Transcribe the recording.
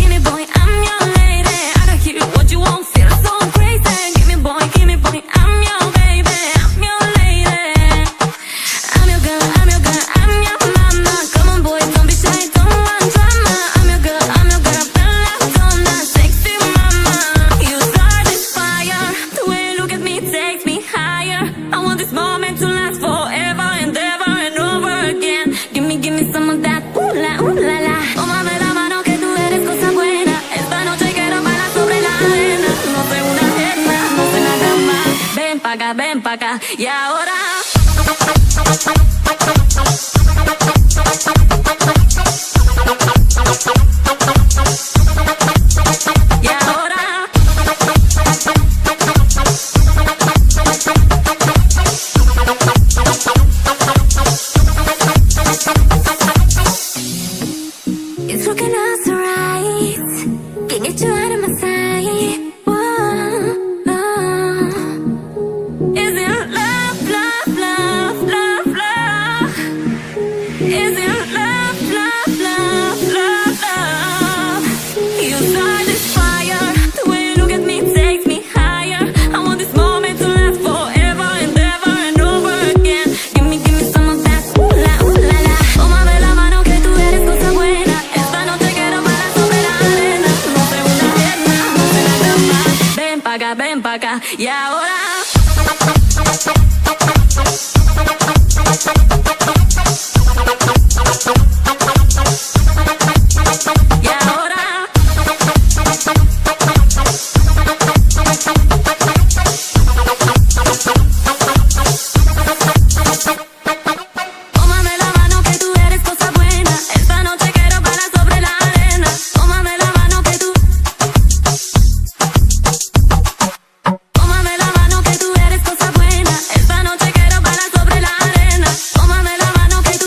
give me boy, I'm your lady. I can hear what you want, feel so crazy. Give me boy, I'm your baby, I'm your lady. I'm your girl, I'm your girl, I'm your mama. Come on boy, don't be shy, don't want drama. I'm your girl, Bella, sexy mama. You start this fire, the way you look at me takes me higher. I want this moment to last forever and ever and over again. Give me some of that, ooh la la. Tómame la mano que tú eres cosa buena. Esta noche quiero bailar sobre la arena. No soy una eterna, no soy nada más. Ven pa' acá, y ahora. Y ahora. It's looking us right. Can't get you out of my sight. Whoa, no. Is it love, love, love, love, love? Is it love, love, love, love, love? You start this fire. The way you look at me takes me higher. I want this moment to last forever and ever and over again. Give me some of that. Ooh la la. Tómame la mano que tú eres cosa buena. Esta noche quiero bailar sobre la arena. No soy una eterna, no soy nada más. Ven pa' acá, y ahora.